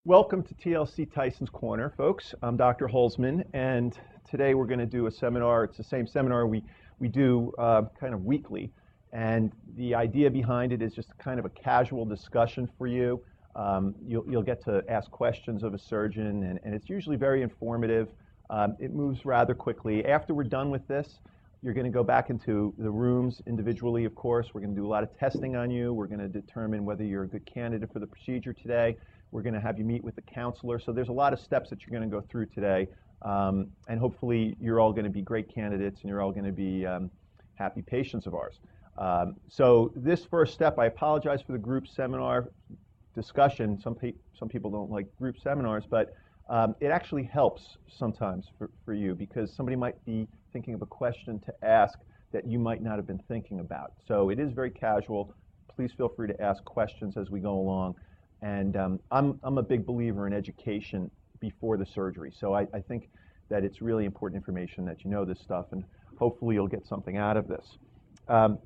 Welcome to TLC Tyson's Corner, folks. I'm Dr. Holzman, and today we're going to do a seminar. It's the same seminar we do kind of weekly, and the idea behind it is just kind of a casual discussion for you. You'll get to ask questions of a surgeon, and it's usually very informative. It moves rather quickly. After we're done with this, you're going to go back into the rooms individually, of course. We're going to do a lot of testing on you. We're going to determine whether you're a good candidate for the procedure today. We're going to have you meet with the counselor. So there's a lot of steps that you're going to go through today. And hopefully you're all going to be great candidates and you're all going to be happy patients of ours. So this first step, I apologize for the group seminar discussion. Some people don't like group seminars, but it actually helps sometimes for you because somebody might be thinking of a question to ask that you might not have been thinking about. So it is very casual. Please feel free to ask questions as we go along. And I'm a big believer in education before the surgery. So I think that it's really important information that you know this stuff, and hopefully you'll get something out of this. I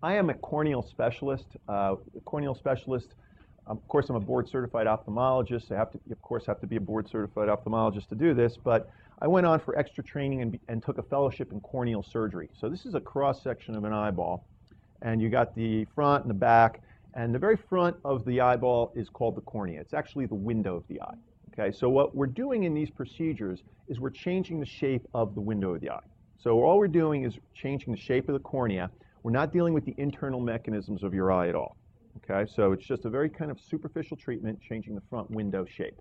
am a corneal specialist. Of course, I'm a board-certified ophthalmologist. I have to, of course, have to be a board-certified ophthalmologist to do this, but I went on for extra training and took a fellowship in corneal surgery. So this is a cross-section of an eyeball, and you got the front and the back. And the very front of the eyeball is called the cornea. It's actually the window of the eye. Okay, so what we're doing in these procedures is we're changing the shape of the window of the eye. So all we're doing is changing the shape of the cornea. We're not dealing with the internal mechanisms of your eye at all. Okay, so it's just a very kind of superficial treatment, changing the front window shape.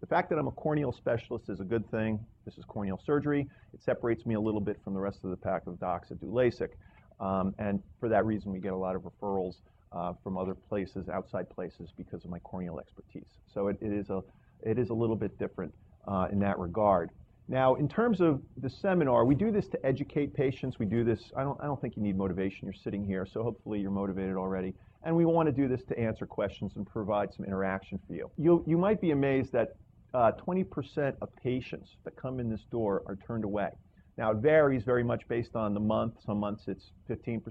The fact that I'm a corneal specialist is a good thing. This is corneal surgery. It separates me a little bit from the rest of the pack of docs that do Lasik. And for that reason, we get a lot of referrals from other places, outside places, because of my corneal expertise. So it is a little bit different in that regard. Now, in terms of the seminar, we do this to educate patients. We do this, I don't think you need motivation. You're sitting here, so hopefully you're motivated already. And we want to do this to answer questions and provide some interaction for you. You might be amazed that 20% of patients that come in this door are turned away. Now, it varies very much based on the month. Some months it's 15%,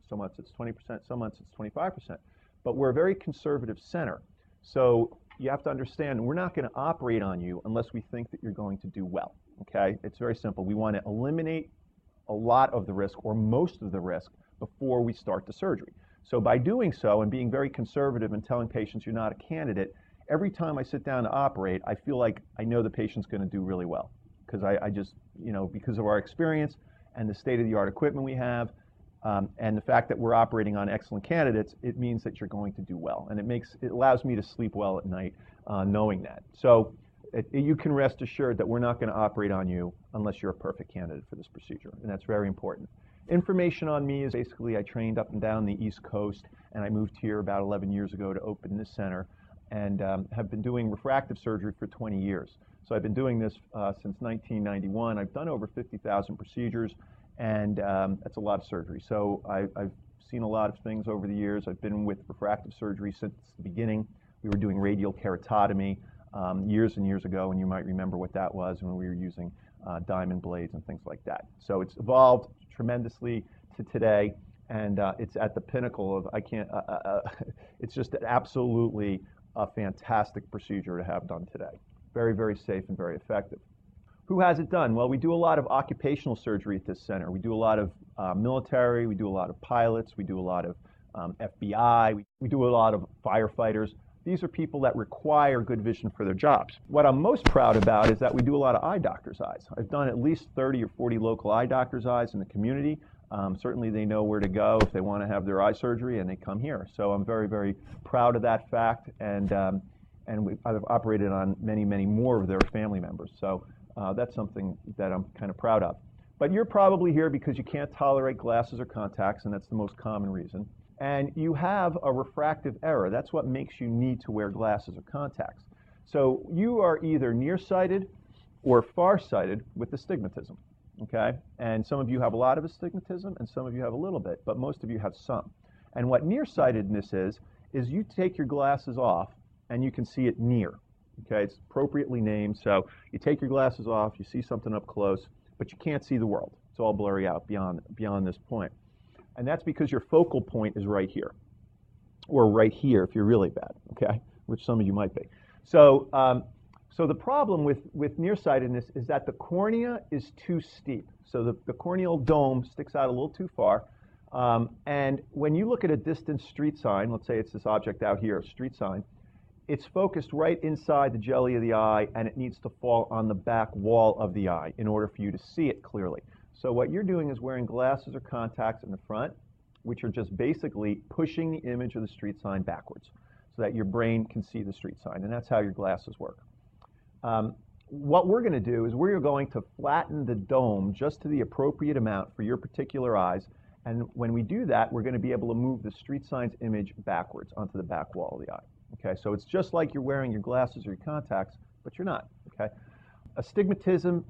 some months it's 20%, some months it's 25%. But we're a very conservative center. So you have to understand, we're not going to operate on you unless we think that you're going to do well. Okay? It's very simple. We want to eliminate a lot of the risk or most of the risk before we start the surgery. So by doing so and being very conservative and telling patients you're not a candidate, every time I sit down to operate, I feel like I know the patient's going to do really well. Because I just, because of our experience and the state-of-the-art equipment we have, and the fact that we're operating on excellent candidates, it means that you're going to do well. And it allows me to sleep well at night knowing that. So you can rest assured that we're not going to operate on you unless you're a perfect candidate for this procedure. And that's very important. Information on me is basically I trained up and down the East Coast, and I moved here about 11 years ago to open this center, and have been doing refractive surgery for 20 years. So I've been doing this since 1991. I've done over 50,000 procedures, and that's a lot of surgery. So I've seen a lot of things over the years. I've been with refractive surgery since the beginning. We were doing radial keratotomy years and years ago, and you might remember what that was when we were using diamond blades and things like that. So it's evolved tremendously to today, and it's at the pinnacle of, it's just absolutely a fantastic procedure to have done today. Very, very safe and very effective. Who has it done? Well, we do a lot of occupational surgery at this center. We do a lot of military, we do a lot of pilots, we do a lot of FBI, we do a lot of firefighters. These are people that require good vision for their jobs. What I'm most proud about is that we do a lot of eye doctors' eyes. I've done at least 30 or 40 local eye doctors' eyes in the community. Certainly they know where to go if they want to have their eye surgery, and they come here. So I'm very, very proud of that fact, and I've operated on many, many more of their family members. So that's something that I'm kind of proud of. But you're probably here because you can't tolerate glasses or contacts, and that's the most common reason. And you have a refractive error. That's what makes you need to wear glasses or contacts. So you are either nearsighted or farsighted with astigmatism. Okay? And some of you have a lot of astigmatism, and some of you have a little bit, but most of you have some. And what nearsightedness is you take your glasses off, and you can see it near. Okay? It's appropriately named. So you take your glasses off, you see something up close, but you can't see the world. It's all blurry out beyond this point. And that's because your focal point is right here, or right here if you're really bad, okay? Which some of you might be. So the problem with nearsightedness is that the cornea is too steep. So the corneal dome sticks out a little too far. And when you look at a distant street sign, let's say it's this object out here, a street sign, it's focused right inside the jelly of the eye, and it needs to fall on the back wall of the eye in order for you to see it clearly. So what you're doing is wearing glasses or contacts in the front, which are just basically pushing the image of the street sign backwards so that your brain can see the street sign, and that's how your glasses work. What we're going to do is we're going to flatten the dome just to the appropriate amount for your particular eyes, and when we do that, we're going to be able to move the street sign's image backwards onto the back wall of the eye. Okay, so it's just like you're wearing your glasses or your contacts, but you're not. Okay, astigmatism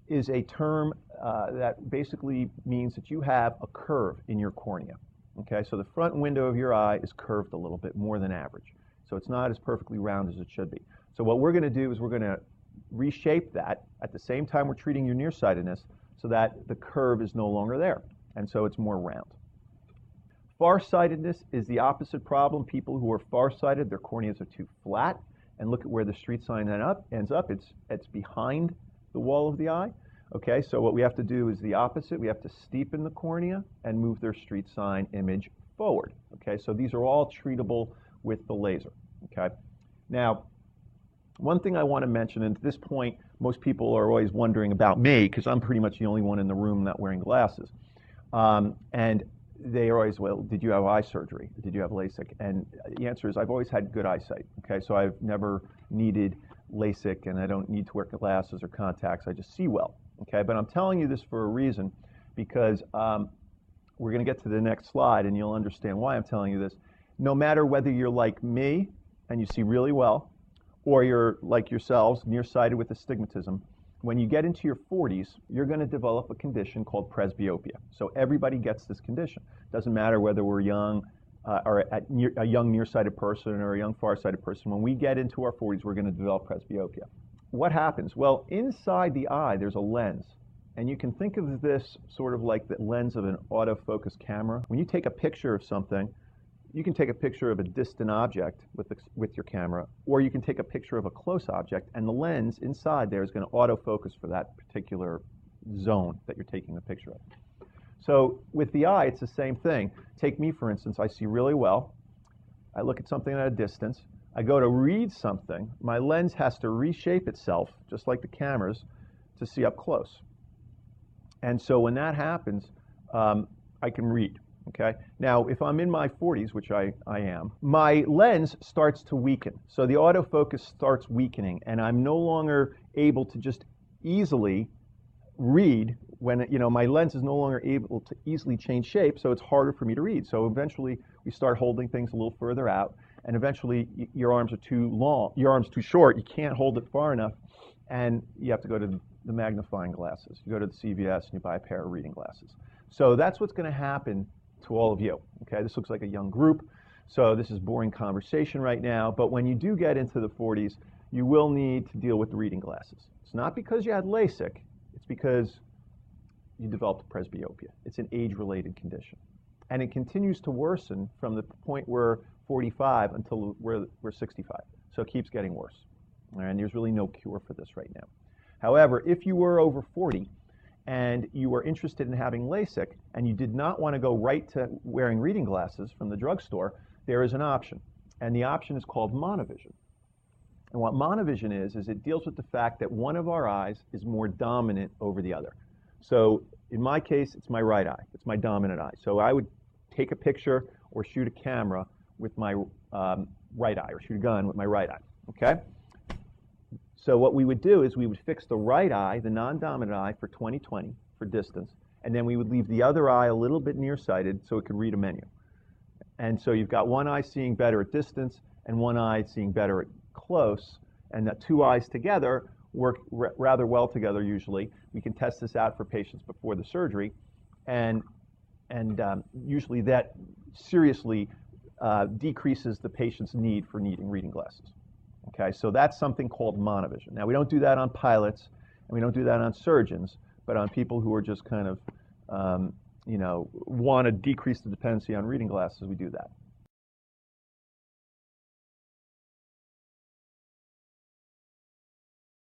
is a term that basically means that you have a curve in your cornea. Okay, so the front window of your eye is curved a little bit more than average, so it's not as perfectly round as it should be. So what we're going to do is we're going to reshape that at the same time we're treating your nearsightedness so that the curve is no longer there, and so it's more round. Farsightedness is the opposite problem. People who are farsighted, their corneas are too flat, and look at where the street sign ends up. It's behind the wall of the eye. Okay, so what we have to do is the opposite. We have to steepen the cornea and move their street sign image forward. Okay, so these are all treatable with the laser. Okay, now one thing I want to mention, and at this point most people are always wondering about me because I'm pretty much the only one in the room not wearing glasses, and they are always, well, did you have eye surgery? Did you have LASIK? And the answer is I've always had good eyesight. Okay, so I've never needed LASIK, and I don't need to wear glasses or contacts. I just see well. Okay, but I'm telling you this for a reason, because we're going to get to the next slide and you'll understand why I'm telling you this. No matter whether you're like me and you see really well, or you're like yourselves, nearsighted with astigmatism, when you get into your 40s, you're going to develop a condition called presbyopia. So everybody gets this condition. Doesn't matter whether we're young or a young nearsighted person or a young farsighted person. When we get into our 40s, we're going to develop presbyopia. What happens? Well, inside the eye, there's a lens. And you can think of this sort of like the lens of an autofocus camera. When you take a picture of something, you can take a picture of a distant object with your camera, or you can take a picture of a close object, and the lens inside there is going to autofocus for that particular zone that you're taking the picture of. So with the eye, it's the same thing. Take me, for instance. I see really well. I look at something at a distance. I go to read something. My lens has to reshape itself, just like the cameras, to see up close. And so when that happens, I can read. Okay. Now, if I'm in my 40s, which I am, my lens starts to weaken. So the autofocus starts weakening, and I'm no longer able to just easily read when, my lens is no longer able to easily change shape, so it's harder for me to read. So eventually, we start holding things a little further out, and eventually, your arms are too long, your arm's too short, you can't hold it far enough, and you have to go to the magnifying glasses. You go to the CVS and you buy a pair of reading glasses. So that's what's going to happen to all of you. Okay, this looks like a young group, so this is boring conversation right now, but when you do get into the 40s, you will need to deal with the reading glasses. It's not because you had LASIK, it's because you developed presbyopia. It's an age-related condition, and it continues to worsen from the point we're 45 until we're 65, so it keeps getting worse, and there's really no cure for this right now. However, if you were over 40 and you were interested in having LASIK, and you did not want to go right to wearing reading glasses from the drugstore, there is an option. And the option is called monovision. And what monovision is it deals with the fact that one of our eyes is more dominant over the other. So in my case, it's my right eye. It's my dominant eye. So I would take a picture or shoot a camera with my right eye, or shoot a gun with my right eye. Okay? So what we would do is we would fix the right eye, the non-dominant eye, for 20/20 for distance, and then we would leave the other eye a little bit nearsighted so it could read a menu. And so you've got one eye seeing better at distance and one eye seeing better at close, and the two eyes together work rather well together usually. We can test this out for patients before the surgery, and usually that seriously decreases the patient's need for needing reading glasses. Okay, so that's something called monovision. Now, we don't do that on pilots, and we don't do that on surgeons, but on people who are just kind of, want to decrease the dependency on reading glasses, we do that.